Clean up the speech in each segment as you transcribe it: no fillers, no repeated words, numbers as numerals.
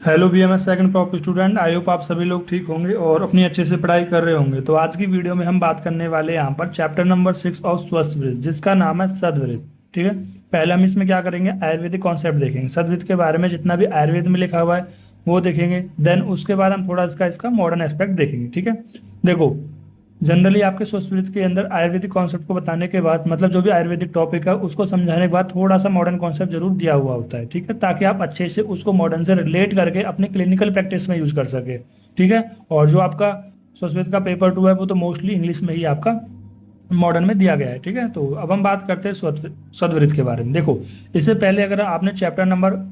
Hello BMS second prop student, I hope आप सभी लोग ठीक होंगे और अपनी अच्छे से पढ़ाई कर रहे होंगे। तो आज की वीडियो में हम बात करने वाले हैं यहाँ पर चैप्टर नंबर 6 ऑफ स्वस्थ वृत्त, जिसका नाम है सद्वृत्त। ठीक है, पहले हम इसमें क्या करेंगे, आयुर्वेदिक कॉन्सेप्ट देखेंगे, सद्वृत्त के बारे में जितना भी आयुर्वेद में लिखा हुआ है वो देखेंगे। देन उसके बाद हम थोड़ा इसका मॉडर्न एस्पेक्ट देखेंगे। ठीक है, देखो जनरली आपके संस्कृत के अंदर आयुर्वेदिक कॉन्सेप्ट को बताने के बाद, मतलब जो भी आयुर्वेदिक टॉपिक है उसको समझाने के बाद थोड़ा सा मॉडर्न कॉन्सेप्ट जरूर दिया हुआ होता है। ठीक है, ताकि आप अच्छे से उसको मॉडर्न से रिलेट करके अपने क्लिनिकल प्रैक्टिस में यूज कर सके। ठीक है, और जो आपका संस्कृत का पेपर 2 है वो तो मोस्टली इंग्लिश में ही आपका मॉडर्न में दिया गया है। ठीक है, तो अब हम बात करते हैं सद्वृत्त के बारे में। देखो, इससे पहले अगर आपने चैप्टर नंबर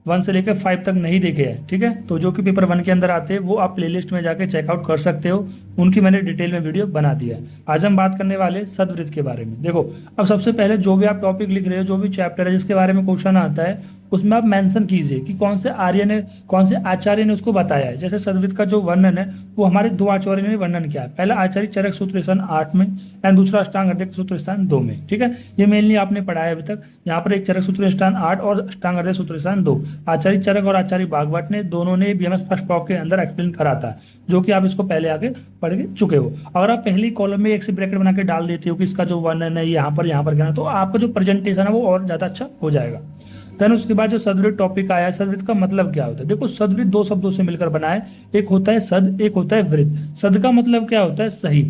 1 से लेकर 5 तक नहीं देखे हैं, ठीक है, तो जो कि पेपर 1 के अंदर आते हैं वो आप प्लेलिस्ट में जाके चेकआउट कर सकते हो। उनकी मैंने डिटेल में वीडियो बना दिया है। आज हम बात करने वाले सद्वृत्त के बारे में। देखो, अब सबसे पहले जो भी आप टॉपिक लिख रहे हो, जो भी चैप्टर है जिसके बारे में क्वेश्चन आता है, उसमें आप मेंशन कीजिए कि कौन से आर्य ने, कौन से आचार्य ने उसको बताया है। जैसे सद्वृत्त का जो वर्णन है वो हमारे 2 आचार्य ने वर्णन किया है। पहला आचार्य चरक सूत्र स्थान 8 में एंड दूसरा अष्टांग हृदय सूत्र स्थान 2 में। ठीक है, ये मेनली आपने पढ़ा है अभी तक। यहाँ पर एक चरक सूत्र स्थान 8 और अष्टांग हृदय सूत्र स्थान 2 आचार्य चरक और आचार्य भागवत ने दोनों ने बीएमएस फर्स्ट टॉप के अंदर एक्सप्लेन करा था, जो कि आप इसको पहले आगे पढ़ के चुके हो। अगर आप पहली कॉलम में एक से ब्रैकेट बना के डाल देते हो कि इसका जो वर्णन है यहाँ पर कहना, तो आपका जो प्रेजेंटेशन है वो और ज्यादा अच्छा हो जाएगा। देन उसके बाद जो सद्वृत्त टॉपिक आया है, सद्वृत्त का मतलब क्या होता है। देखो, सद्वृत्त 2 शब्दों से मिलकर बना है, एक होता है सद, एक होता है वृत्त। सद का मतलब क्या होता है, सही।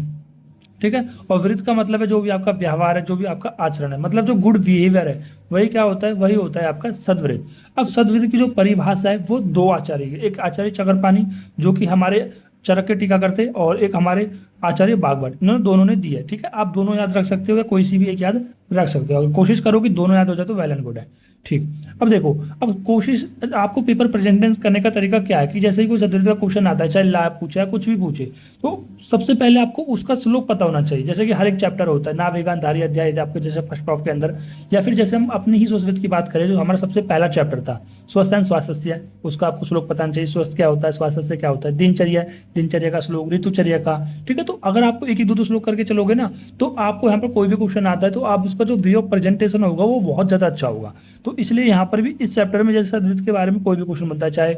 ठीक है, और वृत्त का मतलब है जो भी आपका व्यवहार है, जो भी आपका आचरण है, मतलब जो गुड बिहेवियर है, वही क्या होता है, वही होता है आपका सद्वृत्त। अब सद्वृत्त की जो परिभाषा है वो 2 आचार्य है, एक आचार्य चक्रपाणी जो कि हमारे चरक के टीका करते, और एक हमारे आचार्य भागवत, इन्होंने दोनों ने दी है। ठीक है, आप दोनों याद रख सकते हो या कोई सी भी एक याद रख सकते हो। अगर कोशिश करो कि दोनों याद हो जाए तो वेल एंड गुड है। ठीक, अब देखो, अब कोशिश, आपको पेपर प्रेजेंटेशन करने का तरीका क्या है कि जैसे ही कोई सब्जेक्ट का क्वेश्चन आता है, चाहे लैब पूछे या कुछ भी पूछे, तो सबसे पहले आपको उसका श्लोक पता होना चाहिए। जैसे कि हर एक चैप्टर होता है, नावेगांधारी अध्याय आपके जैसे फर्स्ट टॉप के अंदर, या फिर जैसे हम अपनी ही संस्कृत की बात करें, जो हमारा सबसे पहला चैप्टर था स्वस्थ एंड स्वास्थ्य, उसका आपको श्लोक पता होना चाहिए। स्वस्थ क्या होता है, स्वास्थ्य से क्या होता है, दिनचर्या, दिनचर्या का श्लोक, ऋतुचर्या का। ठीक है, तो अगर आपको एक ही दो श्लोक करके चलोगे ना, तो आपको यहाँ पर कोई भी क्वेश्चन आता है तो आप उसका जो वे ऑफ प्रेजेंटेशन होगा वो बहुत ज्यादा अच्छा होगा। तो इसलिए यहाँ पर भी इस चैप्टर में जैसे सद्वृत्त के बारे में कोई भी क्वेश्चन बनता है, चाहे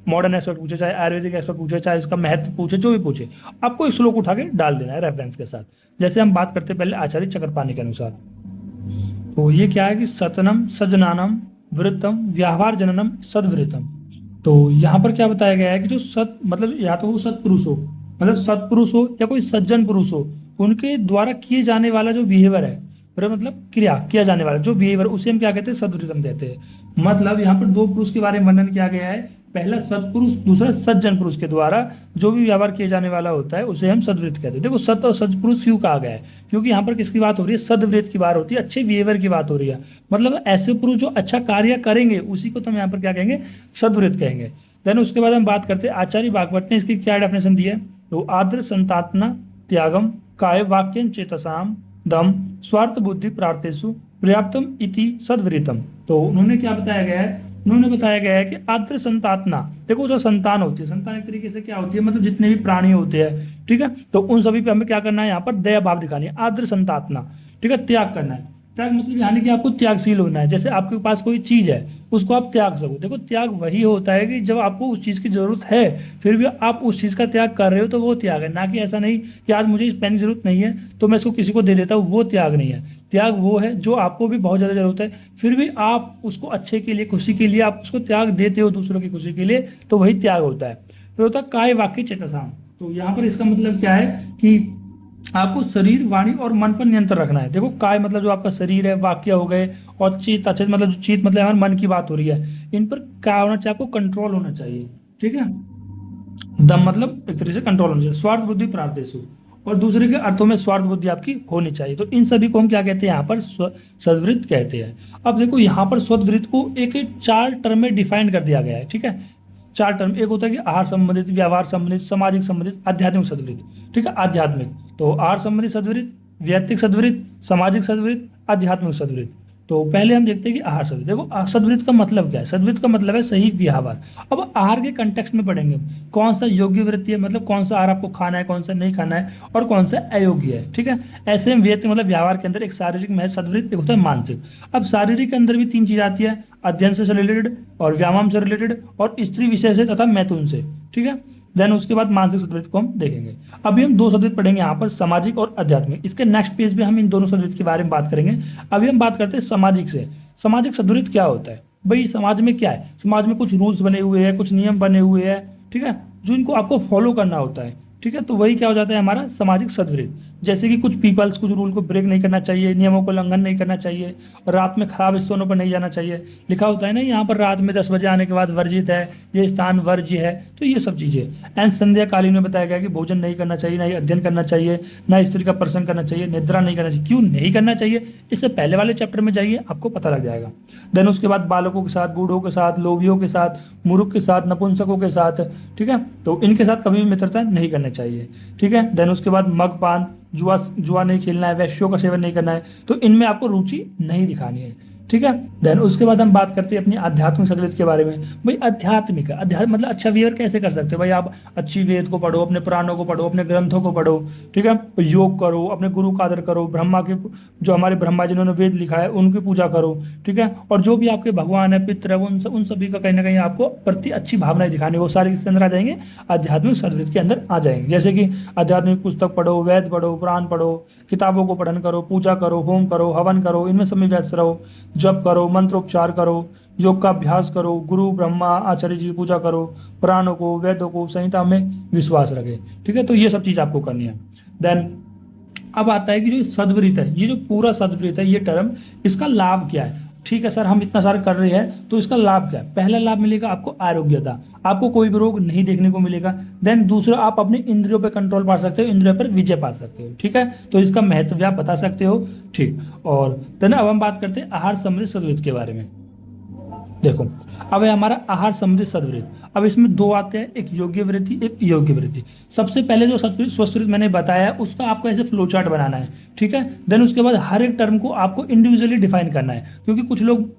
मॉडर्न एस्पेक्ट पूछे, चाहे आयुर्वेदिक एस्पेक्ट पूछे, चाहे इसका महत्व पूछे, जो भी पूछे, आपको एक श्लोक उठा के डाल देना है रेफरेंस के साथ। जैसे हम बात करते हैं पहले आचार्य चक्रपाणी के अनुसार, तो ये क्या है कि सतनम सजनानम वृत्तम व्यवहार जननम सद्वृत्तम। तो यहाँ पर क्या बताया गया है कि जो सत, मतलब या तो वो सत्पुरुष हो, मतलब सत्पुरुष हो, या कोई सज्जन पुरुष हो, उनके द्वारा किए जाने वाला जो बिहेवियर है, मतलब क्रिया किया जाने वाला जो बिहेवियर, उसे हम क्या कहते हैं, सद्वृत्तम कहते हैं। मतलब यहाँ पर 2 पुरुष के बारे में वर्णन किया गया है, पहला सत्पुरुष, दूसरा सज्जन पुरुष के द्वारा जो भी व्यवहार किया जाने वाला होता है उसे हम सद्वृत्त कहते हैं। देखो, सत और सत्पुरुष क्यों कहा गया है, क्योंकि यहाँ पर किसकी बात हो रही है, सद्वृत्त की बात होती है, अच्छे बिहेवियर की बात हो रही है। मतलब ऐसे पुरुष जो अच्छा कार्य करेंगे उसी को तो हम यहाँ पर क्या कहेंगे, सद्वृत्त कहेंगे। देन उसके बाद हम बात करते हैं आचार्य भागवत ने इसकी क्या डेफिनेशन दी है, तो आदर संतात्मना त्यागम काय वाक्यं चेतसाम दम स्वार्थ बुद्धि प्रार्थेषु पर्याप्तम इति सद्वृत्तम। तो उन्होंने क्या बताया गया है, उन्होंने बताया गया है कि आद्र संतातना, देखो जो संतान होती है, संतान एक तरीके से क्या होती है, मतलब जितने भी प्राणी होते हैं, ठीक है, तो उन सभी पे हमें क्या करना है, यहाँ पर दया भाव दिखानी है, आद्र संतातना। ठीक है, त्याग करना है। त्याग मतलब यानी कि आपको त्यागशील होना है। जैसे आपके पास कोई चीज है उसको आप त्याग सको। देखो, त्याग वही होता है कि जब आपको उस चीज की जरूरत है फिर भी आप उस चीज का त्याग कर रहे हो, तो वो त्याग है। ना कि ऐसा नहीं कि आज मुझे इस पेन की जरूरत नहीं है तो मैं इसको किसी को दे देता हूँ, वो त्याग नहीं है। त्याग वो है जो आपको भी बहुत ज्यादा जरूरत है, फिर भी आप उसको अच्छे के लिए, खुशी के लिए आप उसको त्याग देते हो, दूसरों की खुशी के लिए, तो वही त्याग होता है। फिर होता है काय वाक्य चेतसाम। तो यहाँ पर इसका मतलब क्या है कि आपको शरीर, वाणी और मन पर नियंत्रण रखना है। देखो, काय मतलब जो आपका शरीर है, वाक्य हो गए, और चित, अचित मतलब जो चित मतलब हमारे मन की बात हो रही है, इन पर क्या होना चाहिए, आपको कंट्रोल होना चाहिए। ठीक है, दम मतलब एक तरीके से कंट्रोल होना चाहिए। स्वार्थ बुद्धि प्रार्थेषु, और दूसरे के अर्थों में स्वार्थ बुद्धि आपकी होनी चाहिए। तो इन सभी को हम क्या कहते हैं, यहाँ पर सद्वृत्त कहते हैं। अब देखो, यहाँ पर सद्वृत्त को एक 4 टर्म में डिफाइन कर दिया गया है। ठीक है, 4 टर्म, एक होता है कि आहार संबंधित, व्यवहार संबंधित, सामाजिक संबंधित, आध्यात्मिक सद्वृत्त। ठीक है, आध्यात्मिक, तो आहार संबंधित सद्वृत्त, व्यक्तिक सद्वृत्त, सामाजिक सद्वृत्त, आध्यात्मिक सद्वृत्त। तो पहले हम देखते हैं कि आहार सद्वृत्त। देखो सद्वृत्त का मतलब क्या है? सद्वृत्त का मतलब है सही व्यवहार। अब आहार के कंटेक्स्ट में पढ़ेंगे हम, कौन सा योग्य वृत्ति है, मतलब कौन सा आहार आपको खाना है, कौन सा नहीं खाना है, और कौन सा अयोग्य है। ठीक है, ऐसे में व्यक्ति मतलब व्यवहार के अंदर एक शारीरिक में है सद्वृत्त, एक होता है मानसिक। अब शारीरिक के अंदर भी 3 चीज आती है, अध्ययन से रिलेटेड और व्यायाम से रिलेटेड और स्त्री विषय से तथा मैथुन से। ठीक है, देन उसके बाद मानसिक सद्वृत्त को हम देखेंगे। अभी हम 2 सद्वृत्त पढ़ेंगे यहाँ पर, सामाजिक और आध्यात्मिक। इसके नेक्स्ट पेज पे हम इन दोनों सद्वृत्त के बारे में बात करेंगे। अभी हम बात करते हैं सामाजिक से। सामाजिक सद्वृत्त क्या होता है भाई? समाज में क्या है? समाज में कुछ रूल्स बने हुए हैं, कुछ नियम बने हुए हैं, ठीक है, जो इनको आपको फॉलो करना होता है। ठीक है, तो वही क्या हो जाता है हमारा सामाजिक सद्वृत्त। जैसे कि कुछ पीपल्स, कुछ रूल को ब्रेक नहीं करना चाहिए, नियमों को उल्लंघन नहीं करना चाहिए, और रात में खराब स्थानों पर नहीं जाना चाहिए। लिखा होता है ना यहाँ पर, रात में 10 बजे आने के बाद वर्जित है, ये स्थान वर्ज्य है। तो ये सब चीजें। एंड संध्या कालीन में बताया गया कि भोजन नहीं करना चाहिए, ना ही अध्ययन करना चाहिए, ना स्त्री का प्रसंग करना चाहिए, निद्रा नहीं करना चाहिए। क्यों नहीं करना चाहिए? इससे पहले वाले चैप्टर में जाइए, आपको पता लग जाएगा। देन उसके बाद बालकों के साथ, बूढ़ों के साथ, लोभियों के साथ, मूर्ख के साथ, नपुंसकों के साथ, ठीक है, तो इनके साथ कभी भी मित्रता नहीं करनी चाहिए। ठीक है, देन उसके बाद मगपान, जुआ नहीं खेलना है, वैश्यों का सेवन नहीं करना है, तो इनमें आपको रुचि नहीं दिखानी है। ठीक है, देन उसके बाद हम बात करते हैं अपनी आध्यात्मिक सद्वृत्त के बारे में। भाई आध्यात्मिक, अध्यात्म मतलब अच्छा व्यवहार कैसे कर सकते हो भाई? आप अच्छी वेद को पढ़ो, अपने पुराणों को पढ़ो, अपने ग्रंथों को पढ़ो, ठीक है, योग करो, अपने गुरु का आदर करो, ब्रह्मा के, जो हमारे ब्रह्मा जिन्होंने वेद लिखा है उनकी पूजा करो। ठीक है, और जो भी आपके भगवान है, पितर है, उन सभी का कहीं ना कहीं आपको प्रति अच्छी भावनाएं दिखानी, वो सारे किसके अंदर आ जाएंगे? आध्यात्मिक सद्वृत्त के अंदर आ जाएंगे। जैसे कि आध्यात्मिक पुस्तक पढ़ो, वेद पढ़ो, पुराण पढ़ो, किताबों को पठन करो, पूजा करो, होम करो, हवन करो, इनमें समय व्यस्त रहो, जप करो, मंत्रोपचार करो, योग का अभ्यास करो, गुरु ब्रह्मा आचार्य जी की पूजा करो, पुराणों को, वेदों को, संहिता में विश्वास रखे। ठीक है, तो ये सब चीज आपको करनी है। देन अब आता है कि जो सद्वृत्त है, ये जो पूरा सद्वृत्त है, ये टर्म, इसका लाभ क्या है? ठीक है सर, हम इतना सारा कर रहे हैं, तो इसका लाभ क्या है? पहला लाभ मिलेगा आपको आरोग्यता, आपको कोई भी रोग नहीं देखने को मिलेगा। देन दूसरा, आप अपने इंद्रियों पे कंट्रोल पा सकते हो, इंद्रियों पर विजय पा सकते हो। ठीक है, तो इसका महत्व भी आप बता सकते हो। ठीक, और देन अब हम बात करते हैं आहार समृद्ध सद्वृत्त के बारे में। देखो, अब है हमारा आहार समृद्ध सद्वृत्त। अब इसमें 2 आते हैं, एक योग्य वृत्ति, एक योग्य वृत्ति। सबसे पहले जो स्वस्थ मैंने बताया, उसका आपको ऐसे फ्लो चार्ट बनाना है। ठीक है, देन उसके बाद हर एक टर्म को आपको इंडिविजुअली डिफाइन करना है, क्योंकि कुछ लोग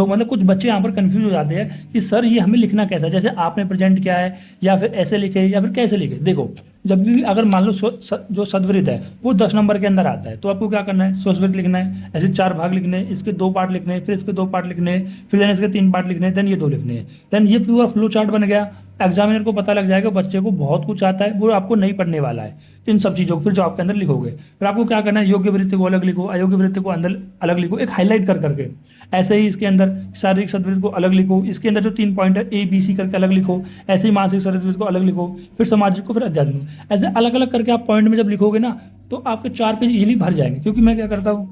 मतलब कुछ बच्चे यहाँ पर कंफ्यूज हो जाते हैं कि सर ये हमें लिखना कैसा है, जैसे आपने प्रेजेंट किया है, या फिर ऐसे लिखे, या फिर कैसे लिखे। देखो, जब भी अगर मान लो जो सद्वृत्त है वो 10 नंबर के अंदर आता है, तो आपको क्या करना है? स्वस्वृत्त लिखना है, ऐसे 4 भाग लिखने हैं, इसके 2 पार्ट लिखने हैं, फिर इसके 2 पार्ट लिखने हैं, फिर इसके 3 पार्ट लिखने हैं, देन ये 2 लिखने हैं। देन ये पूरा फ्लो चार्ट बन गया। एग्जामिनर को पता लग जाएगा बच्चे को बहुत कुछ आता है, वो आपको नहीं पढ़ने वाला है इन सब चीज़ों को, फिर जो आपके अंदर लिखोगे। फिर आपको क्या करना है? योग्य वृत्ति को अलग लिखो, अयोग्य वृत्ति को अंदर अलग लिखो, एक हाईलाइट कर करके। ऐसे ही इसके अंदर शारीरिक सद्वृत्त को अलग लिखो, इसके अंदर जो 3 पॉइंट है ABC करके अलग लिखो, ऐसे ही मानसिक सद्वृत्त को अलग लिखो, फिर सामाजिक को, फिर आध्यात्मिक, ऐसे अलग अलग करके आप पॉइंट में जब लिखोगे ना, तो आपके 4 पेज इजीली भर जाएंगे। क्योंकि मैं क्या करता हूँ,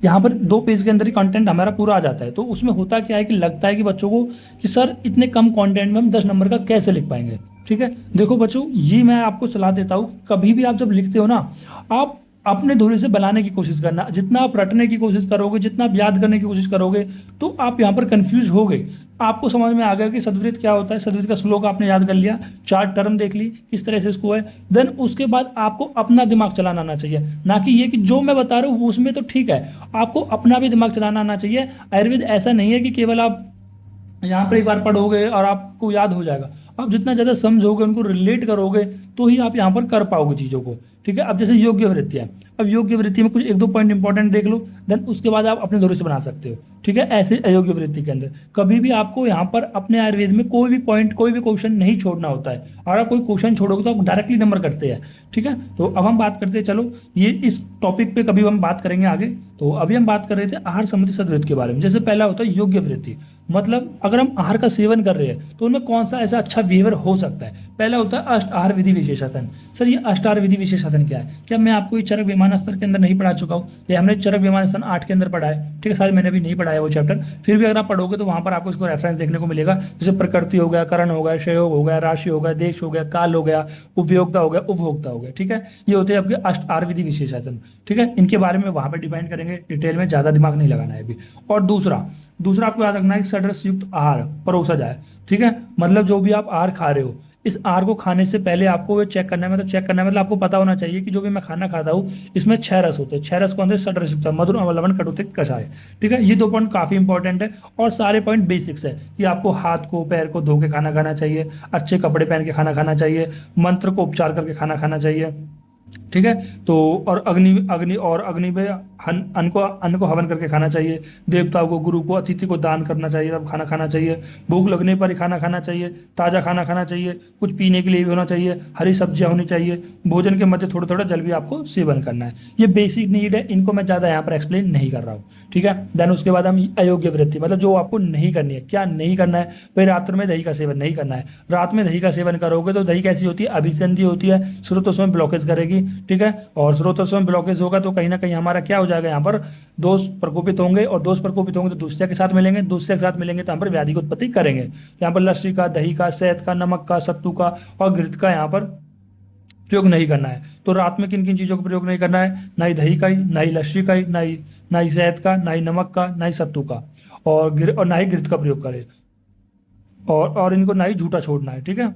यहाँ पर 2 पेज के अंदर ही कंटेंट हमारा पूरा आ जाता है। तो उसमें होता क्या है कि लगता है कि बच्चों को कि सर इतने कम कंटेंट में हम 10 नंबर का कैसे लिख पाएंगे। ठीक है, देखो बच्चों, ये मैं आपको सलाह देता हूँ, कभी भी आप जब लिखते हो ना, आप अपने धुरी से बनाने की कोशिश करना। जितना आप रटने की कोशिश करोगे, जितना आप याद करने की कोशिश करोगे, तो आप यहाँ पर कंफ्यूज होगे। आपको समझ में आ गया कि सद्वृत्त क्या होता है, सद्वृत्त का श्लोक आपने याद कर लिया, 4 टर्म देख ली किस तरह से इसको है। देन उसके बाद आपको अपना दिमाग चलाना आना चाहिए, ना कि ये कि जो मैं बता रहा हूँ उसमें तो ठीक है, आपको अपना भी दिमाग चलाना आना चाहिए। आयुर्वेद ऐसा नहीं है कि केवल आप यहाँ पर एक बार पढ़ोगे और आपको याद हो जाएगा। आप जितना ज़्यादा समझोगे, उनको रिलेट करोगे, तो ही आप यहाँ पर कर पाओगे चीज़ों को। ठीक है, अब जैसे योग्य वृत्ति है, अब योग्य वृत्ति में कुछ 1-2 पॉइंट इंपॉर्टेंट देख लो, देन उसके बाद आप अपने धुरी से बना सकते हो। ठीक है, ऐसे अयोग्य वृत्ति के अंदर कभी भी आपको यहाँ पर अपने आयुर्वेद में कोई भी पॉइंट, कोई भी क्वेश्चन नहीं छोड़ना होता है। और आप कोई क्वेश्चन छोड़ोगे तो आप डायरेक्टली नंबर करते हैं। ठीक है, तो अब हम बात करते हैं, चलो ये इस टॉपिक पे कभी हम बात करेंगे आगे। तो अभी हम बात कर रहे थे आहार संबंधी सद्वृत्त के बारे में। जैसे पहला होता है योग्य वृत्ति, मतलब अगर हम आहार का सेवन कर रहे हैं तो उनमें कौन सा ऐसा अच्छा बिहेवियर हो सकता है। पहला होता है अष्ट आहार विधि विशेषासन। सर ये अष्ट आहार विधि विशेषासन क्या है? क्या मैं आपको ये चरक विमान स्तर के अंदर नहीं पढ़ा चुका हूँ? या हमने चरक विमान स्तर 8 के अंदर पढ़ा है। ठीक है, शायद मैंने भी नहीं पढ़ाया वो चैप्टर, फिर भी अगर आप पढ़ोगे तो वहाँ पर आपको इसको रेफरेंस देखने को मिलेगा। जैसे प्रकृति हो गया, करण हो गया, क्षयोग हो गया, राशि हो गया, देश हो गया, काल हो गया, उपयोगिता हो गया, उपभोक्ता हो गया। ठीक है, ये होते हैं आपके अष्ट आहार विधि विशेषासन। ठीक है, इनके बारे में वहाँ पर डिपेंड करेंगे, डिटेल में ज़्यादा दिमाग नहीं लगाना है अभी। और दूसरा आपको याद रखना है कि षड्रस युक्त आहार परोसा जाए। ठीक है, मतलब जो भी आप आहार खा रहे हो, इस आहार को खाने से पहले आपको वो चेक करना है, मतलब चेक करना है मतलब आपको पता होना चाहिए कि जो भी मैं खाना खाता हूँ इसमें 6 रस होते हैं। 6 रस कौन से? षड रस युक्त, मधुर, अम्ल, लवण, कटु, तिक्त, कषाय। ठीक है, ये 2 पॉइंट काफी इंपॉर्टेंट है और सारे पॉइंट बेसिक्स है कि आपको हाथ को पैर को धो के खाना खाना चाहिए, अच्छे कपड़े पहन के खाना खाना चाहिए, मंत्र को उपचार करके खाना खाना चाहिए। ठीक है, तो और अग्नि अग्नि और अग्नि में अन्न को हवन करके खाना चाहिए, देवताओं को, गुरु को, अतिथि को दान करना चाहिए, तब खाना खाना चाहिए, भूख लगने पर ही खाना खाना चाहिए, ताज़ा खाना खाना चाहिए, कुछ पीने के लिए भी होना चाहिए, हरी सब्जियां होनी चाहिए, भोजन के मध्य थोड़ा थोड़ा जल भी आपको सेवन करना है। ये बेसिक नीड है, इनको मैं ज़्यादा यहाँ पर एक्सप्लेन नहीं कर रहा हूँ। ठीक है, देन उसके बाद हम अयोग्य वृत्ति, मतलब जो आपको नहीं करनी है। क्या नहीं करना है भाई? रात्र में दही का सेवन नहीं करना है। रात में दही का सेवन करोगे तो दही कैसी होती है? अभिसंधि होती है, स्रोतों में ब्लॉकेज करेगी। ठीक है, और स्रोतों में ब्लॉकेज होगा तो कहीं ना कहीं हमारा क्या हो जाएगा? यहाँ पर दोष प्रकोपित होंगे, और दोष प्रकोपित होंगे तो दूसरे के साथ मिलेंगे, दूसरे के साथ मिलेंगे तो यहाँ पर व्याधि की उत्पत्ति करेंगे। यहाँ पर लस्सी का, दही का, शहद का, नमक का, सत्तू का और घृत का यहाँ पर प्रयोग नहीं करना है। तो रात में किन किन चीज़ों का प्रयोग नहीं करना है? ना ही दही का ही, ना ही लस्सी का ही, ना ही शहद का, ना ही नमक का, ना ही सत्तू का, और ना ही घृत का प्रयोग करें, और इनको ना ही झूठा छोड़ना है। ठीक है,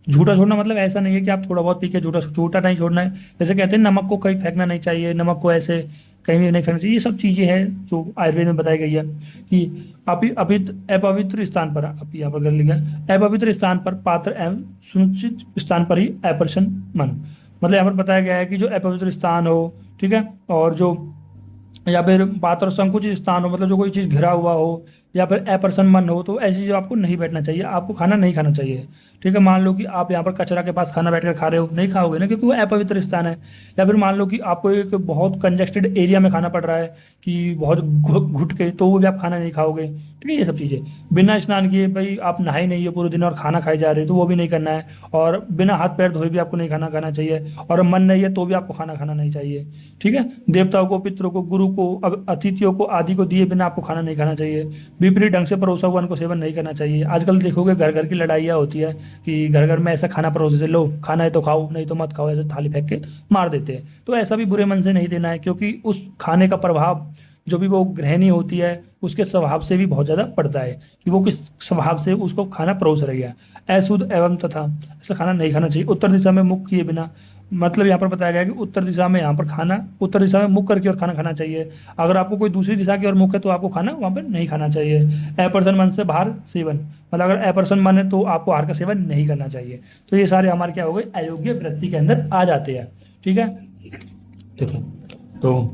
झूठा छोड़ना मतलब ऐसा नहीं है कि आप थोड़ा बहुत पी के झूठा झूठा नहीं छोड़ना है। जैसे कहते हैं नमक को कहीं फेंकना नहीं चाहिए, नमक को ऐसे कहीं भी नहीं फेंकना चाहिए। ये सब चीज़ें हैं जो आयुर्वेद में बताई गई है कि अपवित्र स्थान पर, आप यहाँ पर कर लिखा है, अपवित्र स्थान पर पात्र एवं सुनिश्चित स्थान पर ही अपरसन मन, मतलब यहाँ पर बताया गया है कि जो अपवित्र स्थान हो, ठीक है, और जो या फिर पात्र संकुचित स्थान हो, मतलब जो कोई चीज़ घिरा हुआ हो, या फिर अप्रसन्न मन हो, तो ऐसी जगह आपको नहीं बैठना चाहिए, आपको खाना नहीं खाना चाहिए। ठीक है, मान लो कि आप यहाँ पर कचरा के पास खाना बैठकर खा रहे हो, नहीं खाओगे ना, क्योंकि वो अपवित्र स्थान है। या फिर मान लो कि आपको एक बहुत कंजेस्टेड एरिया में खाना पड़ रहा है कि बहुत घुट के, तो वो भी आप खाना नहीं खाओगे। ठीक है, ये सब चीज़ें बिना स्नान किए, भाई आप नहाए नहीं हो पूरे दिन और खाना खाए जा रहे हो, तो वो भी नहीं करना है। और बिना हाथ पैर धोए भी आपको नहीं खाना खाना चाहिए, और मन नहीं है तो भी आपको खाना खाना नहीं चाहिए। ठीक है, देवताओं को, पितरों को, गुरु को, अतिथियों को आदि को दिए बिना आपको खाना नहीं खाना चाहिए। विपरीत ढंग से परोसा हुआ अन्न को सेवन नहीं करना चाहिए। आजकल देखोगे घर घर की लड़ाइयाँ होती है कि घर घर में ऐसा खाना परोसे से, लो खाना है तो खाओ, नहीं तो मत खाओ, ऐसे थाली फेंक के मार देते हैं। तो ऐसा भी बुरे मन से नहीं देना है, क्योंकि उस खाने का प्रभाव जो भी वो गृहिणी होती है उसके स्वभाव से भी बहुत ज़्यादा पड़ता है कि वो किस स्वभाव से उसको खाना परोस रही है। अशुद्ध एवं तथा ऐसा खाना नहीं खाना चाहिए। उत्तर दिशा में मुख किए बिना, मतलब यहाँ पर बताया गया है कि उत्तर दिशा में यहाँ पर खाना, उत्तर दिशा में मुख करके और खाना खाना चाहिए। अगर आपको कोई दूसरी दिशा की ओर मुख है तो आपको खाना वहाँ पर नहीं खाना चाहिए। अप्रसन्न मन से बाहर सेवन, मतलब अगर अप्रसन्न मन है तो आपको आहार का सेवन नहीं करना चाहिए। तो ये सारे हमारे क्या हो गए? अयोग्य वृत्ति के अंदर आ जाते हैं। ठीक है, देखो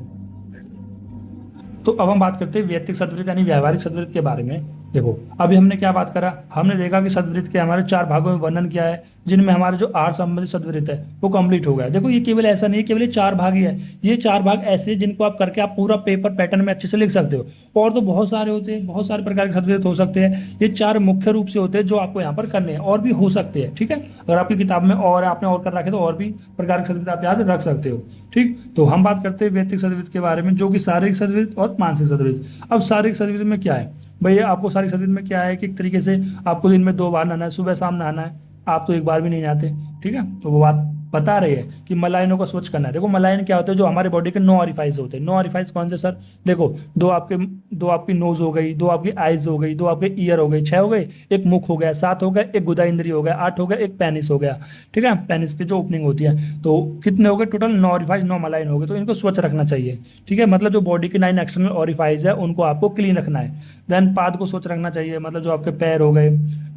तो अब हम बात करते हैं व्यक्तिगत सद्वृत्त यानी व्यावहारिक सद्वृत्त के बारे में। देखो अभी हमने क्या बात करा, हमने देखा कि सद्वृत्त के हमारे 4 भागों में वर्णन किया है, जिनमें हमारे जो आहार संबंधित सद्वृत्त है वो कंप्लीट हो गया। देखो ये केवल ऐसा नहीं है केवल ये 4 भाग ही है, ये 4 भाग ऐसे जिनको आप करके आप पूरा पेपर पैटर्न में अच्छे से लिख सकते हो। और तो बहुत सारे होते हैं, बहुत सारे प्रकार के सद्वृत्त हो सकते हैं। ये 4 मुख्य रूप से होते हैं जो आपको यहाँ पर करने हैं, और भी हो सकते हैं। ठीक है, अगर आपकी किताब में और आपने और कर रखे तो और भी प्रकार के सद्वृत्त आप याद रख सकते हो। ठीक, तो हम बात करते हैं व्यक्तिगत सद्वृत्त के बारे में, जो कि शारीरिक सद्वृत्त और मानसिक सद्वृत्त। अब शारीरिक सद्वृत्त में क्या है भैया? आपको शारीरिक सद्वृत्त में क्या है कि एक तरीके से आपको दिन में 2 बार नहाना है, सुबह शाम नहाना है। आप तो एक बार भी नहीं नहाते। ठीक है, तो वो बात बता रही है कि मलाइनों को स्वच्छ करना है। देखो मलाइन क्या होता है? जो हमारे बॉडी के 9 ऑरिफाइस होते हैं। 9 ऑरिफाइस कौन से सर? देखो दो आपकी नोज हो गई, 2 आपकी आइज हो गई, 2 आपके ईयर हो गई, 6 हो गए, एक मुख हो गया, 7 हो गया, एक गुदा इंद्रिय हो गया, 8 हो गया, एक पेनिस हो गया। ठीक है, पेनिस की जो ओपनिंग होती है, तो कितने हो गए टोटल? 9 ऑरिफाइस, 9 मलाइन हो गए। तो इनको स्वच्छ रखना चाहिए। ठीक है, मतलब जो बॉडी के 9 एक्सटर्नल ऑरिफाइस है उनको आपको क्लीन रखना है। देन पाद को स्वच्छ रखना चाहिए, मतलब जो आपके पैर हो गए।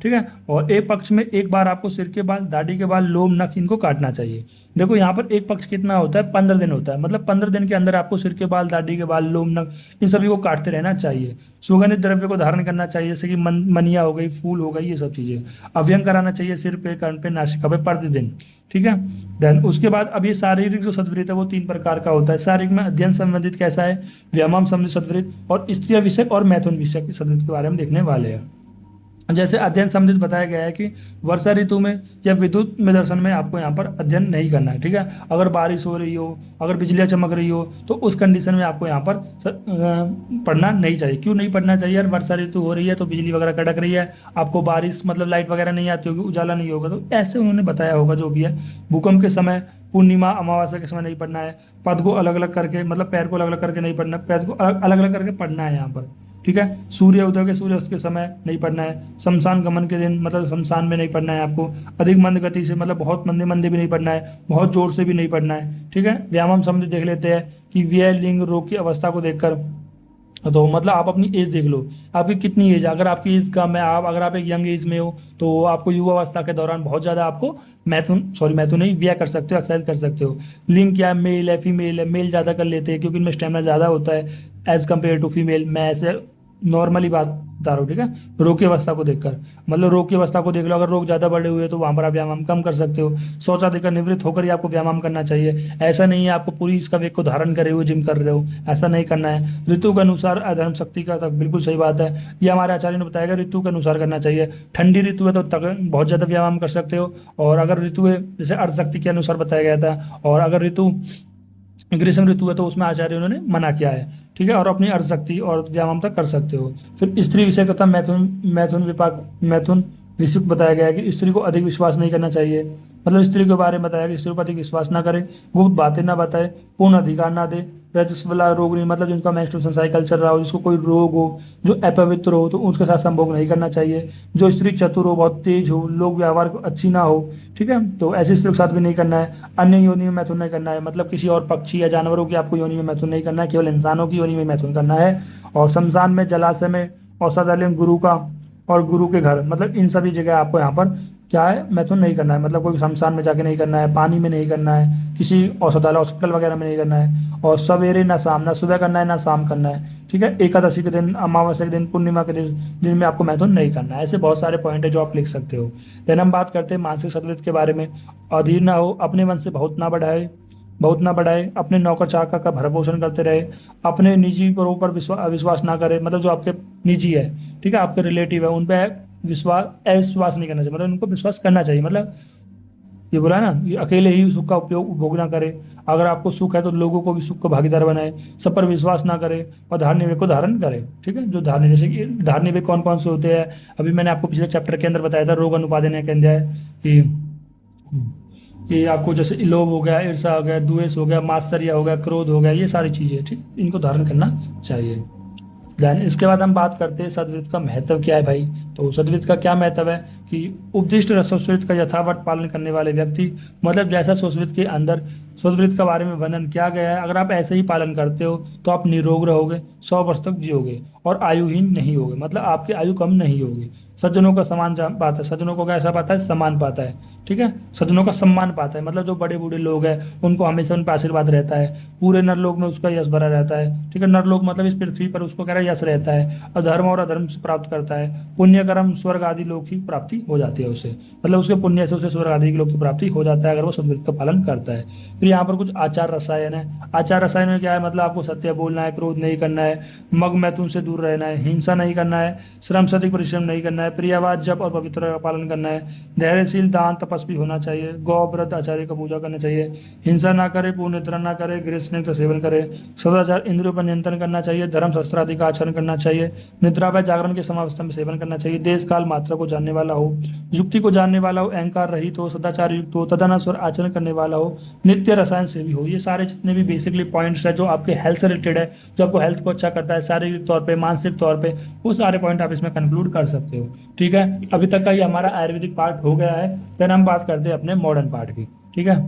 ठीक है, और एक पक्ष में एक बार आपको सिर के बाल, दाढ़ी के बाल, लोम, नख इनको काटना चाहिए। देखो यहाँ पर एक पक्ष कितना होता है? 15 दिन होता है। मतलब 15 दिन के अंदर आपको सिर के बाल, दाढ़ी के बाल, लोम, नख इन सभी को काटते रहना चाहिए। सुगंधित द्रव्य को धारण करना चाहिए, जैसे कि मनिया हो गई, फूल हो गई, ये सब चीजें। अभ्यंग कराना चाहिए सिर पे, कान पे, नासिका पे प्रतिदिन। ठीक है, देन उसके बाद अब ये शारीरिक जो सद्वृत्त है वो 3 प्रकार का होता है। शारीरिक में अध्ययन संबंधित कैसा है, व्यायाम संबंधित सद्वृत्त, और स्त्रिय विषय और मैथुन विषय के सद्वृत्त के बारे में देखने वाले हैं। जैसे अध्ययन संबंधित बताया गया है कि वर्षा ऋतु में या विद्युत में दर्शन में आपको यहाँ पर अध्ययन नहीं करना है। ठीक है, अगर बारिश हो रही हो, अगर बिजलियाँ चमक रही हो, तो उस कंडीशन में आपको यहाँ पर पढ़ना नहीं चाहिए। क्यों नहीं पढ़ना चाहिए यार? वर्षा ऋतु हो रही है तो बिजली वगैरह कड़क रही है, आपको बारिश मतलब लाइट वगैरह नहीं आती होगी, उजाला नहीं होगा, तो ऐसे उन्होंने बताया होगा जो भी है। भूकंप के समय, पूर्णिमा, अमावस्या के समय नहीं पढ़ना है। पद को अलग अलग करके, मतलब पैर को अलग अलग करके नहीं पढ़ना, पैर को अलग अलग करके पढ़ना है यहाँ पर। ठीक है। सूर्य उदय के सूर्यास्त के समय नहीं पढ़ना है। शमशान गमन के दिन मतलब शमशान में नहीं पढ़ना है आपको। अधिक मंद गति से मतलब बहुत मंदे मंदे भी नहीं पढ़ना है, बहुत जोर से भी नहीं पढ़ना है, ठीक है। व्यायाम शब्द देख लेते हैं कि व्यय लिंग रोग की अवस्था को देखकर, तो मतलब आप अपनी एज देख लो, आपकी कितनी एज है। अगर आपकी एज कम है, आप अगर आप एक यंग एज में हो, तो आपको युवा अवस्था के दौरान बहुत ज़्यादा आपको मैथुन नहीं व्यय कर सकते हो, एक्सरसाइज कर सकते हो। लिंग क्या है, मेल है फीमेल है, मेल ज़्यादा कर लेते हैं क्योंकि इनमें स्टेमिना ज़्यादा होता है एज कम्पेयर टू फीमेल। मैं ऐसे नॉर्मली बात बता रहा हूँ, ठीक है। रोग की अवस्था को देखकर, मतलब रोग की अवस्था को देख लो, अगर रोग ज़्यादा बढ़े हुए तो वहाँ पर आप व्यायाम कम कर सकते हो। शौचा देकर निवृत्त होकर ही आपको व्यायाम करना चाहिए। ऐसा नहीं है आपको पूरी इसका वेग को धारण करे हुए जिम कर रहे हो, ऐसा नहीं करना है। ऋतु के अनुसार अधर्म शक्ति का तक बिल्कुल सही बात है, ये हमारे आचार्य ने बताया ऋतु के अनुसार करना चाहिए। ठंडी ऋतु है तो तक बहुत ज़्यादा व्यायाम कर सकते हो, और अगर ऋतु है जैसे अर्ध शक्ति के अनुसार बताया गया था, और अगर ऋतु ग्रीष्म ऋतु है तो उसमें आचार्य उन्होंने मना किया है, ठीक है। और अपनी अर्ध शक्ति और व्यायाम तक कर सकते हो। फिर स्त्री विषय तथा मैथुन मैथुन विषय बताया गया है कि स्त्री को अधिक विश्वास नहीं करना चाहिए। मतलब स्त्री के बारे में बताया कि स्त्री पर अधिक विश्वास ना करे, गुप्त बातें ना बताए, पूर्ण अधिकार ना दे, रजस वाला रोग नहीं, मतलब जिनका मेंस्ट्रुएशन साइकिल चल रहा हो, जिसको कोई रोग हो, जो अपवित्र हो, तो उसके साथ संभोग नहीं करना चाहिए। जो स्त्री चतुर हो, बहुत तेज हो, लोग व्यवहार को अच्छी ना हो, ठीक है, तो ऐसी स्त्री के साथ भी नहीं करना है। अन्य योनि में मैथुन नहीं करना है, मतलब किसी और पक्षी या जानवरों की आपको योनि में मैथुन नहीं करना है, केवल इंसानों की योनि में मैथुन करना है। और शमशान में, जलाशय में, औषधालय, गुरु का और गुरु के घर, मतलब इन सभी जगह आपको यहाँ पर क्या है, मैथुन नहीं करना है। मतलब कोई शमशान में जाके नहीं करना है, पानी में नहीं करना है, किसी औषधालय हॉस्पिटल वगैरह में नहीं करना है। और सवेरे ना शाम, ना सुबह करना है ना शाम करना है, ठीक है। एकादशी के दिन, अमावस्या के दिन, पूर्णिमा के दिन में आपको मैथुन नहीं करना है। ऐसे बहुत सारे पॉइंट है जो आप लिख सकते हो। देन हम बात करते हैं मानसिक सतुलित के बारे में। अधीर ना हो, अपने मन से बहुत ना बढ़ाए, अपने नौकर चाकर का भरण पोषण करते रहे, अपने निजी पर ऊपर अविश्वास ना करे, मतलब जो आपके निजी है, ठीक है, आपके रिलेटिव है, उन पे अविश्वास नहीं करना चाहिए, मतलब उनको विश्वास करना चाहिए। मतलब ये बोला ना, ये अकेले ही सुख का उपभोग ना करे। अगर आपको सुख है तो लोगों को भी सुख को भागीदार बनाए, सब पर विश्वास ना करे, और धार्मिक विवेक को धारण करे, ठीक है। जो धार्मिक, जैसे कि धार्मिक विवेक कौन कौन से होते हैं, अभी मैंने आपको पिछले चैप्टर के अंदर बताया था, रोग अनुपादन के अंदर कि आपको जैसे लोभ हो गया, ईर्ष्या हो गया, द्वेष हो गया, मात्सर्य हो गया, क्रोध हो गया, ये सारी चीजें, ठीक, इनको धारण करना चाहिए। देन इसके बाद हम बात करते हैं सद्वृत्त का महत्व क्या है भाई। तो सद्वृत्त का क्या महत्व है कि उपदिष्ट सुश्रुत का यथावत पालन करने वाले व्यक्ति, मतलब जैसा सुश्रुत के अंदर सुश्रुत के बारे में वर्णन किया गया है, अगर आप ऐसे ही पालन करते हो तो आप निरोग रहोगे, 100 वर्ष तक जियोगे और आयुहीन नहीं होगे, मतलब आपकी आयु कम नहीं होगी। सज्जनों का समान पाता है, सज्जनों को कैसा पाता है, समान पाता है, ठीक है। सज्जनों का सम्मान पाता है, मतलब जो बड़े बूढ़े लोग हैं उनको हमेशा उन पर आशीर्वाद रहता है। पूरे नरलोक में उसका यश भरा रहता है, ठीक है। नरलोक मतलब इस पृथ्वी पर उसको कह रहा है यश रहता है, अधर्म और अधर्म से प्राप्त करता है। पुण्य कर्म स्वर्ग आदि लोक की प्राप्ति हो जाती है उसे, मतलब उसके पुण्य से उसे स्वर्ग आदि के लोक की प्राप्ति हो जाता है अगर वो सद्वृत्त का पालन करता है। फिर यहाँ पर कुछ आचार रसायन है। आचार रसायन में क्या है, मतलब आपको सत्य बोलना है, क्रोध नहीं करना है, मग मैथुन से दूर रहना है, हिंसा नहीं करना है, श्रम से अधिक परिश्रम नहीं करना है, प्रियवाद जप और पवित्रता का पालन करना है, धैर्यशील दान तपस्वी होना चाहिए, गौ व्रत आचार्य का पूजा करना चाहिए, हिंसा ना करे, पूर्ण निद्रा ना करे, गृह स्नेह का सेवन करे, सदाचार इंद्रियों पर नियंत्रण करना चाहिए, धर्म शस्त्र आदि का आचरण करना चाहिए, निद्रा व जागरण के समावस्था में सेवन करना चाहिए, देश काल मात्रा को जानने वाला हो, युक्ति को जानने वाला हो, अहंकार रहित हो, सदाचार युक्त हो, तदनुसार आचरण करने वाला हो, नित्य रसायन सेवी हो। ये सारे जितने भी बेसिकली पॉइंट्स है जो आपके हेल्थ से रिलेटेड है, जो आपको हेल्थ को अच्छा करता है शारीरिक तौर पे, मानसिक तौर पे, वो सारे पॉइंट आप इसमें कंक्लूड कर सकते हो, ठीक है। अभी तक का ये हमारा आयुर्वेदिक पार्ट हो गया है। देन हम बात करते हैं अपने मॉडर्न पार्ट की, ठीक है।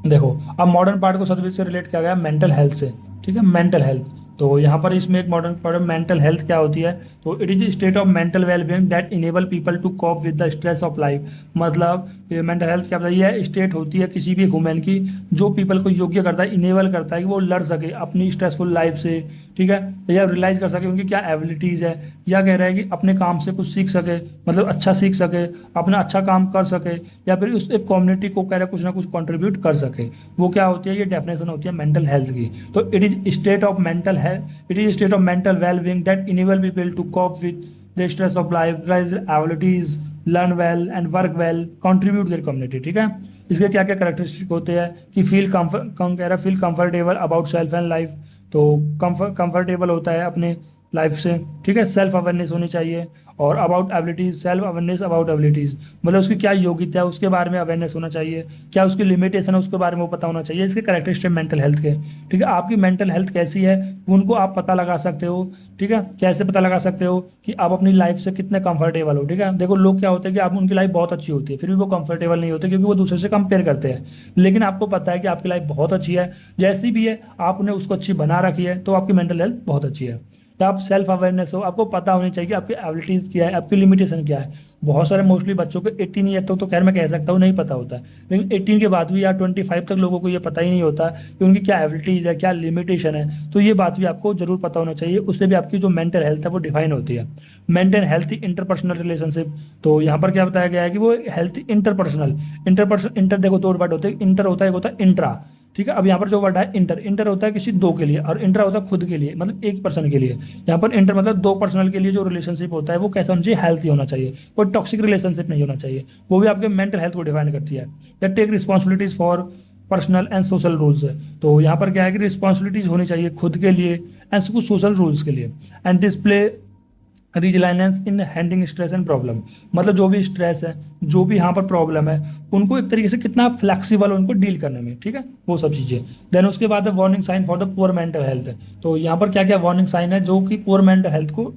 देखो अब मॉडर्न पार्ट को सद्वृत्त से रिलेट किया गया मेंटल हेल्थ से, ठीक है, मेंटल हेल्थ। तो यहाँ पर इसमें एक मॉडर्न पार्ट मेंटल हेल्थ क्या होती है, तो it is state of mental wellbeing that enable people to cope with the stress of life. मतलब मेंटल हेल्थ क्या बताइए, यह स्टेट होती है किसी भी ह्यूमन की जो पीपल को योग्य करता है, इनेबल करता है कि वो लड़ सके अपनी स्ट्रेसफुल लाइफ से, ठीक है, या रियलाइज कर सके उनकी क्या एबिलिटीज़ है, या कह रहा है कि अपने काम से कुछ सीख सके, मतलब अच्छा सीख सके, अपना अच्छा काम कर सके, या फिर उस एक कम्युनिटी को कह रहा है कुछ ना कुछ कंट्रीब्यूट कर सके। वो क्या होती है, ये डेफिनेशन होती है मेंटल हेल्थ की। तो it is state of mental it is a state of mental well-being that enable people to cope with the stress of life, realize abilities, learn well and work well, contribute their community, ठीक है। इसके क्या क्या characteristic होते हैं कि feel comfortable about self and life. तो comfortable होता है अपने लाइफ से, ठीक है। सेल्फ अवेयरनेस होनी चाहिए, और about abilities, self awareness about abilities, मतलब उसकी क्या योग्यता है उसके बारे में अवेयरनेस होना चाहिए, क्या उसकी लिमिटेशन है उसके बारे में वो पता होना चाहिए। इसके कैरेक्टरिस्टिक मेंटल हेल्थ के, ठीक है। आपकी मेंटल हेल्थ कैसी है उनको आप पता लगा सकते हो, ठीक है। कैसे पता लगा सकते हो कि आप अपनी लाइफ से कितने कंफर्टेबल हो, ठीक है। देखो लोग क्या होते हैं कि आप उनकी लाइफ बहुत अच्छी होती है फिर भी वो कंफर्टेबल नहीं होते, क्योंकि वो दूसरे से कंपेयर करते हैं। लेकिन आपको पता है कि आपकी लाइफ बहुत अच्छी है, जैसी भी है आपने उसको अच्छी बना रखी है, तो आपकी मेंटल हेल्थ बहुत अच्छी है। तो आप सेल्फ अवेयरनेस हो, आपको पता होनी चाहिए कि आपकी एबिलिटीज क्या है, आपकी लिमिटेशन क्या है। बहुत सारे मोस्टली बच्चों को 18 ईयर तक तो खैर मैं कह सकता हूँ नहीं पता होता है, लेकिन 18 के बाद भी या 25 तक लोगों को ये पता ही नहीं होता कि उनकी क्या एबिलिटीज है, क्या लिमिटेशन है। तो ये बात भी आपको जरूर पता होना चाहिए, उससे भी आपकी जो मेंटल हेल्थ है वो डिफाइन होती है। मेंटेन हेल्थी इंटरपर्सनल रिलेशनशिप, तो यहाँ पर क्या बताया गया है कि वो हेल्थी इंटरपर्सनल, इंटर देखो दो वर्ड होते हैं, इंटर होता है, एक होता है इंट्रा, ठीक है। अब यहाँ पर जो वर्ड है इंटर, इंटर होता है किसी दो के लिए, और इंट्रा होता है खुद के लिए, मतलब एक पर्सन के लिए। यहाँ पर इंटर मतलब दो पर्सनल के लिए जो रिलेशनशिप होता है वो कैसा होना चाहिए, हेल्थी होना चाहिए, कोई टॉक्सिक रिलेशनशिप नहीं होना चाहिए। वो भी आपके मेंटल हेल्थ को डिफाइन करती है। या take responsibilities for personal and social rules है, तो यहाँ पर क्या है कि रिस्पॉन्सिबिलिटीज होनी चाहिए खुद के लिए एंड कुछ सोशल रूल्स के लिए। And display resilience in handling stress and problem, मतलब जो भी स्ट्रेस है, जो भी यहाँ पर प्रॉब्लम है, उनको एक तरीके से कितना फ्लेक्सिबल उनको डील करने में, ठीक है, वो सब चीज़ें। देन उसके बाद है warning sign for the poor mental health, तो यहाँ पर क्या क्या वार्निंग साइन है जो कि पुअर मेंटल हेल्थ को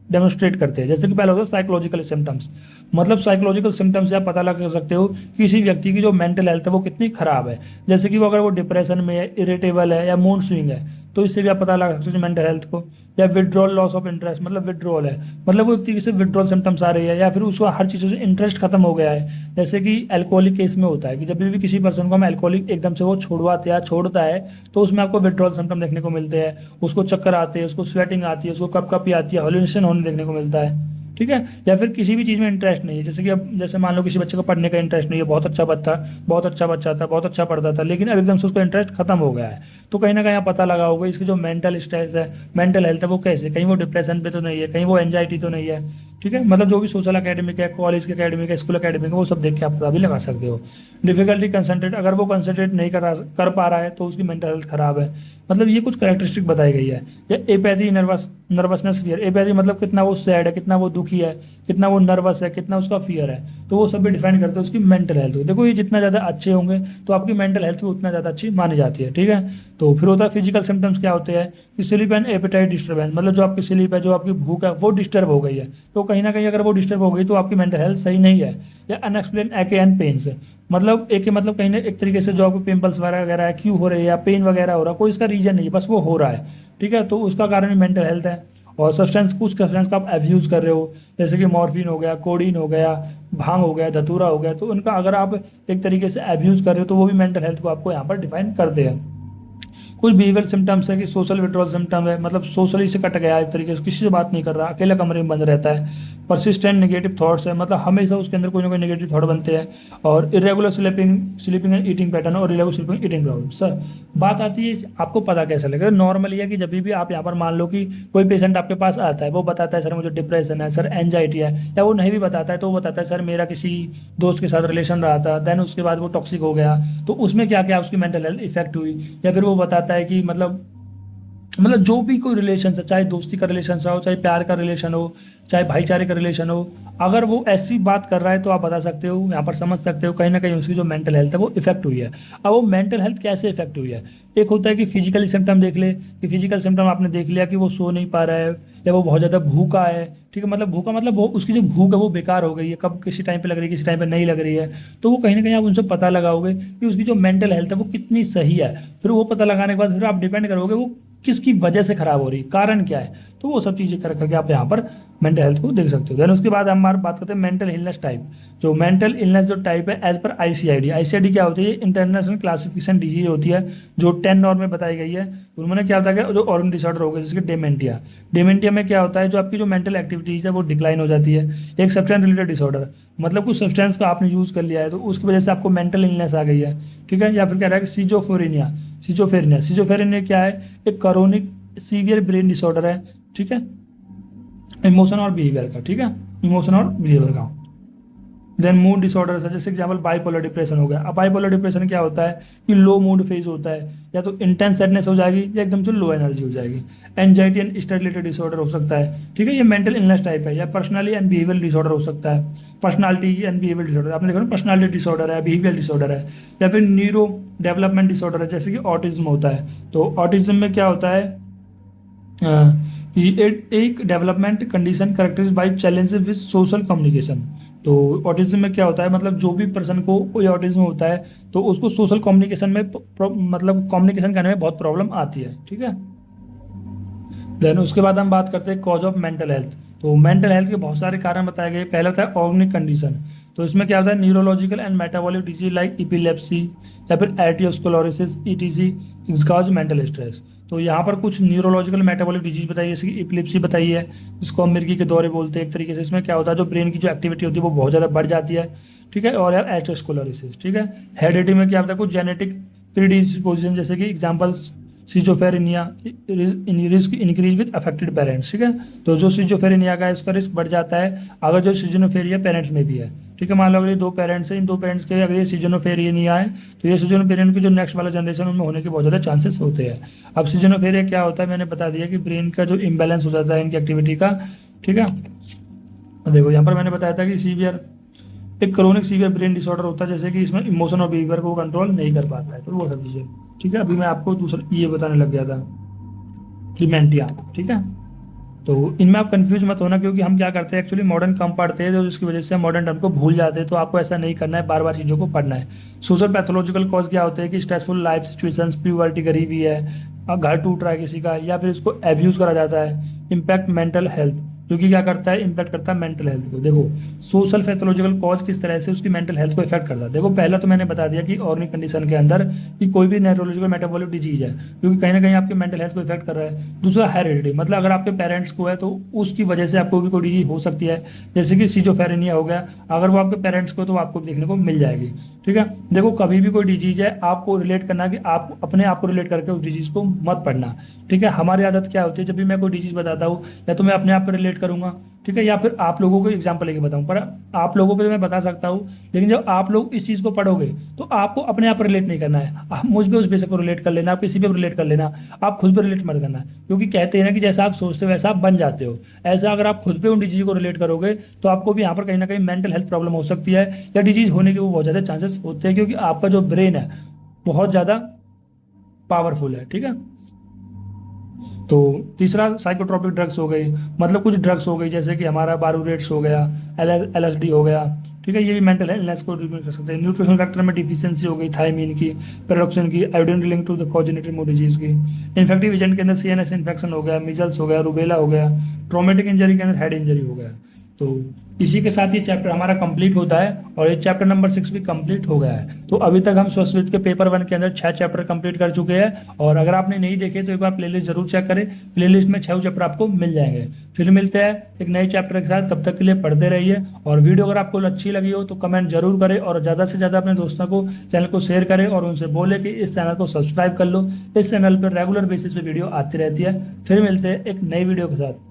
डेमोस्ट्रेट करते हैं। जैसे कि पहले होता है साइकोलॉजिकल सिम्टम्स, मतलब साइकोलॉजिकल सिम्टम्स से आप पता लगा सकते हो किसी व्यक्ति की जो मेंटल हेल्थ है वो कितनी खराब है। जैसे कि वो अगर वो डिप्रेशन में है, इरिटेबल है या मूड स्विंग है, तो इससे भी आप पता लगा सकते हो मेंटल हेल्थ को। या विड्रॉल लॉस ऑफ इंटरेस्ट, मतलब विड्रॉल है, मतलब वो एक तरीके से विड्रॉल सिम्टम्स आ रही है, या फिर उसको हर चीज़ों से इंटरेस्ट खत्म हो गया है। जैसे कि अल्कोहलिक केस में होता है कि जब भी किसी पर्सन को हम अल्कोहलिक एकदम से वो छुड़वाते हैं, छोड़ता है, तो उसमें आपको विड्रॉल सिम्टम देखने को मिलते हैं। उसको चक्कर आते हैं, उसको स्वेटिंग आती है, उसको कप कपी आती है, हॉल्यूसिनेशन होने देखने को मिलता है, ठीक है। या फिर किसी भी चीज़ में इंटरेस्ट नहीं है, जैसे कि अब जैसे मान लो किसी बच्चे को पढ़ने का इंटरेस्ट नहीं है, बहुत अच्छा बच्चा, बहुत अच्छा बच्चा था, बहुत अच्छा पढ़ता था, लेकिन अब एकदम से उसका इंटरेस्ट खत्म हो गया है। तो कहीं ना कहीं आप पता लगा होगा इसकी जो मेंटल स्ट्रेस है, मेंटल हेल्थ है, वो कैसे, कहीं वो डिप्रेशन पे तो नहीं है, कहीं वो एंजाइटी तो नहीं है, ठीक है। मतलब जो भी सोशल एकेडमिक है, कॉलेज के एकेडमिक है, स्कूल एकेडमिक है, वो सब देख के आप पता भी लगा सकते हो। डिफिकल्टी कंसंट्रेट, अगर वो कंसंट्रेट नहीं कर पा रहा है तो उसकी मेंटल हेल्थ खराब है। मतलब ये कुछ कैरेक्टरिस्टिक बताई गई है। या एपैथी, नर्वसनेस, फियर, एपैथी मतलब कितना वो सैड है, कितना वो दुखी है, कितना वो नर्वस है, कितना उसका फियर है, तो वो सब भी डिफाइन करते हैं उसकी मेंटल हेल्थ को। देखो ये जितना ज़्यादा अच्छे होंगे तो आपकी मेंटल हेल्थ भी उतना ज़्यादा अच्छी मानी जाती है, ठीक है। तो फिर होता है फिजिकल सिम्टम्स, क्या होते हैं कि स्लीप एंड एपेटाइट डिस्टर्बेंस, मतलब जो आपकी स्लीप है, जो आपकी भूख है, वो डिस्टर्ब हो गई है। तो कहीं ना कहीं अगर वो डिस्टर्ब हो गई तो आपकी मेंटल हेल्थ सही नहीं है। या अनएक्सप्लेन एके एंड पेन्स, मतलब एक मतलब कहीं ना एक तरीके से जो आपको पिंपल्स वगैरह है, क्यों हो रहे हैं, या पेन वगैरह हो रहा है, कोई इसका रीजन नहीं है, बस वो हो रहा है, ठीक है। तो उसका कारण मेंटल हेल्थ है। और सब्सटेंस, कुछ सब्सटेंस का आप एब्यूज़ कर रहे हो, जैसे कि मॉर्फिन हो गया, कोडीन हो गया, भांग हो गया, धतूरा हो गया, तो उनका अगर आप एक तरीके से एब्यूज़ कर रहे हो तो वो भी मेंटल हेल्थ को आपको यहाँ पर डिफाइन करते हैं। कुछ बिहेवियर सिम्टम्स है कि सोशल विड्रॉल सिम्टम है, मतलब सोशली से कट गया है, एक तरीके से किसी से बात नहीं कर रहा, अकेला कमरे में बंद रहता है। परसिस्टेंट नेगेटिव थॉट्स है, मतलब हमेशा उसके अंदर कोई ना कोई नेगेटिव थॉट बनते हैं। और irregular sleeping and eating pattern, और इरेगुलर स्लीपिंग ईटिंग प्रॉब्लम। सर बात आती है, आपको पता कैसे लगेगा? नॉर्मली है कि जब भी आप यहाँ पर मान लो कि कोई पेशेंट आपके पास आता है, वो बताता है सर मुझे डिप्रेशन है, सर एंजाइटी है, या वो नहीं भी बताता है तो वो बताता है सर मेरा किसी दोस्त के साथ रिलेशन रहा था, देन उसके बाद वो टॉक्सिक हो गया, तो उसमें क्या क्या उसकी मेंटल हेल्थ इफेक्ट हुई। या फिर वो बताता है कि मतलब जो भी कोई रिलेशन है, चाहे दोस्ती का रिलेशन हो, चाहे प्यार का रिलेशन हो, चाहे भाईचारे का रिलेशन हो, अगर वो ऐसी बात कर रहा है तो आप बता सकते हो, यहाँ पर समझ सकते हो कहीं ना कहीं उसकी जो मेंटल हेल्थ है वो इफेक्ट हुई है। अब वो मेंटल हेल्थ कैसे इफेक्ट हुई है? एक होता है कि फिजिकली सिम्टम देख ले, कि फिजिकल सिम्टम आपने देख लिया कि वो सो नहीं पा रहा है, या वो बहुत ज़्यादा भूखा है, ठीक है, मतलब भूखा मतलब वो उसकी जो भूख है वो बेकार हो गई है, कब किसी टाइम पे लग रही है, किसी टाइम पे नहीं लग रही है, तो वो कहीं ना कहीं आप उनसे पता लगाओगे कि उसकी जो मेंटल हेल्थ है वो कितनी सही है। फिर वो पता लगाने के बाद फिर आप डिपेंड करोगे वो किसकी वजह से खराब हो रही है, कारण क्या है, तो वो सब चीज़ें कर करके आप यहाँ पर मेंटल हेल्थ को देख सकते हो। देन उसके बाद हम बात करते हैं मेंटल इलनेस टाइप। जो मेंटल इलनेस जो टाइप है एज पर आईसीआईडी, आईसीआईडी क्या होती है? इंटरनेशनल क्लासिफिकेशन डिजीज होती है जो 10 नॉर्म में बताई गई है। उन्होंने क्या होता है, जो ऑर्गन डिसऑर्डर हो गए जैसे कि डेमेंटिया, डेमेंटिया में क्या होता है, जो आपकी जो मेंटल एक्टिविटीज है वो डिक्लाइन हो जाती है। एक सब्सटेंस रिलेटेड डिसऑर्डर, मतलब कुछ सब्सटेंस का आपने यूज़ कर लिया है तो उसकी वजह से आपको मेंटल इलनेस आ गई है, ठीक है। या फिर कह रहा है कि सीजोफ्रेनिया, सीजोफ्रेनिया क्या है? एक क्रोनिक सीवियर ब्रेन डिसऑर्डर है, ठीक है, इमोशन और बिहेवियर का, ठीक है, इमोशन और बिहेवियर का। देन मूड डिसऑर्डर है, जैसे एग्जाम्पल बाइपोलर डिप्रेशन हो गया। अब बाइपोलर डिप्रेशन क्या होता है कि लो मूड फेज होता है, या तो इंटेंस सैडनेस हो जाएगी या एकदम से लो एनर्जी हो जाएगी। Anxiety and stress related disorder हो सकता है, ठीक है, ये मेंटल इलनेस टाइप है। या पर्सनली एंड बिहेवियर डिसऑर्डर हो सकता है, पर्सनालिटी एंड बिहेवियर डिसऑर्डर, आपने देखा ना, पर्सनालिटी डिसऑर्डर है, बिहेवियर डिसऑर्डर है। या फिर न्यूरो डेवलपमेंट डिसऑर्डर है, जैसे कि ऑटिज्म होता है। तो ऑटिज्म में क्या होता है कि एक development condition characterized by challenges with social communication. तो ऑटिज्म में क्या होता है, मतलब जो भी पर्सन को कोई ऑटिज्म होता है तो उसको सोशल कम्युनिकेशन में मतलब कम्युनिकेशन करने में बहुत प्रॉब्लम आती है, ठीक है। देन उसके बाद हम बात करते हैं कॉज ऑफ मेंटल हेल्थ। तो मेंटल हेल्थ के बहुत सारे कारण बताए गए। पहला होता है ऑर्गेनिक कंडीशन। तो इसमें क्या होता है, neurological and metabolic disease like epilepsy या फिर एटियोस्क्लेरोसिस ईटीसी कॉज मेंटल स्ट्रेस। तो यहाँ पर कुछ न्यूरोलॉजिकल मेटाबॉलिक डिजीज बताई है, जैसे कि इपिलेप्सी बताई है, जिसको हम मिर्गी के दौरे बोलते हैं एक तरीके से। इसमें क्या होता है, जो ब्रेन की जो एक्टिविटी होती है वो बहुत ज़्यादा बढ़ जाती है, ठीक है। और यार एटियोस्क्लेरोसिस, ठीक है। हेरेडिटी में क्या होता है, कुछ जेनेटिक प्रीडिस्पोजिशन, जैसे कि examples schizophrenia risk increase with affected parents, ठीक है। तो जो सिजोफेरेनिया का है इसका रिस्क बढ़ जाता है अगर जो सिजोनोफेरिया पेरेंट्स में भी है, ठीक है। मान लो अगर ये दो पेरेंट्स हैं, इन दो पेरेंट्स के अगर ये सिजोनोफेरिया है तो ये सिजोनोफेरियन की जो नेक्स्ट वाला जनरेशन उनमें होने के बहुत ज़्यादा चांसेस होते हैं। अब सिजोनोफेरिया क्या होता है, मैंने बता दिया कि ब्रेन का जो इम्बैलेंस हो जाता है इनकी एक्टिविटी का, ठीक है। देखो यहाँ पर मैंने बताया था कि सीवियर एक क्रोनिक सीवियर ब्रेन डिसऑर्डर होता है, जैसे कि इसमें इमोशन और बिहेवियर को कंट्रोल नहीं कर पाता है, तो वो सब चीज़ें, ठीक है। अभी मैं आपको दूसरा ये बताने लग गया था डिमेंटिया, ठीक है। तो इनमें आप कंफ्यूज मत होना, क्योंकि हम क्या करते हैं एक्चुअली मॉडर्न कम पढ़ते हैं, तो जिसकी वजह से हम मॉडर्न टर्म को भूल जाते हैं। तो आपको ऐसा नहीं करना है, बार बार चीज़ों को पढ़ना है। सोशल पैथोलॉजिकल कॉज क्या होते हैं कि स्ट्रेसफुल लाइफ सिचुएशंस, प्यूबर्टी करी हुई है, घर टूट रहा है किसी का, या फिर इसको एब्यूज करा जाता है। इम्पैक्ट मेंटल हेल्थ, क्योंकि क्या करता है, इम्पैक्ट करता है मेंटल हेल्थ को। देखो सोशल पैथोलॉजिकल कॉज किस तरह से उसकी मेंटल हेल्थ को इफेक्ट करता है। देखो पहला तो मैंने बता दिया कि ऑर्गेनिक कंडीशन के अंदर कि कोई भी न्यूरोलॉजिकल मेटाबॉलिक डिजीज है, क्योंकि कहीं ना कहीं आपकी मेंटल हेल्थ को इफेक्ट कर रहा है। दूसरा हेरिडिटी, मतलब अगर आपके पेरेंट्स को है तो उसकी वजह से आपको भी कोई डिजीज हो सकती है, जैसे कि सिजोफेरेनिया हो गया, अगर वो आपके पेरेंट्स को तो आपको देखने को मिल जाएगी, ठीक है। देखो कभी भी कोई डिजीज है आपको रिलेट करना कि आप अपने आप को रिलेट करके उस डिजीज को मत पढ़ना, ठीक है। हमारी आदत क्या होती है, जब भी मैं कोई डिजीज बताता हूँ या तो मैं अपने आप को रिलेट करूंगा, ठीक है, या फिर आप लोगों को एग्जाम्पल लेके बताऊं। पर आप लोगों पे तो मैं बता सकता हूँ, लेकिन जब आप लोग इस चीज़ को पढ़ोगे तो आपको अपने आप रिलेट नहीं करना है। आप मुझ पे उस बेसिक को रिलेट कर लेना, आप किसी पे रिलेट कर लेना, आप खुद पे रिलेट मत करना, क्योंकि कहते हैं ना कि जैसा आप सोचते हो वैसा आप बन जाते हो। ऐसा अगर आप खुद पे उन डिजीज को रिलेट करोगे तो आपको भी यहाँ पर कहीं ना कहीं मेंटल हेल्थ प्रॉब्लम हो सकती है, या डिजीज होने के वो बहुत ज़्यादा चांसेस होते हैं, क्योंकि आपका जो ब्रेन है बहुत ज़्यादा पावरफुल है, ठीक है। तो तीसरा साइकोट्रोपिक ड्रग्स हो गई, मतलब कुछ ड्रग्स हो गई, जैसे कि हमारा बारूरेट्स हो गया, LSD हो गया, ठीक है। ये भी मेंटल इलनेस को ट्रीटमेंट कर सकते हैं। न्यूट्रिशनल फैक्टर में डिफिशियंसी हो गई, थायमीन की, पेरोक्सिन की, iodine link to the cognitive mood disease की। इन्फेक्टिव एजेंट के अंदर CNS इन्फेक्शन हो गया, मिजल्स हो गया, रूबेला हो गया, ट्रॉमेटिक इंजरी के अंदर हेड इंजरी हो गया। तो इसी के साथ ये चैप्टर हमारा कंप्लीट होता है, और ये चैप्टर नंबर 6 भी कंप्लीट हो गया है। तो अभी तक हम संस्कृत के पेपर 1 के अंदर 6 चैप्टर कंप्लीट कर चुके हैं, और अगर आपने नहीं देखे तो एक बार प्लेलिस्ट जरूर चेक करें। प्लेलिस्ट में 6 चैप्टर आपको मिल जाएंगे। फिर मिलते हैं एक नए चैप्टर के साथ, तब तक के लिए पढ़ते रहिए। और वीडियो अगर आपको अच्छी लगी हो तो कमेंट जरूर करें, और ज़्यादा से ज़्यादा अपने दोस्तों को चैनल को शेयर करें, और उनसे बोले कि इस चैनल को सब्सक्राइब कर लो। इस चैनल पर रेगुलर बेसिस पे वीडियो आती रहती है। फिर मिलते हैं एक नई वीडियो के साथ।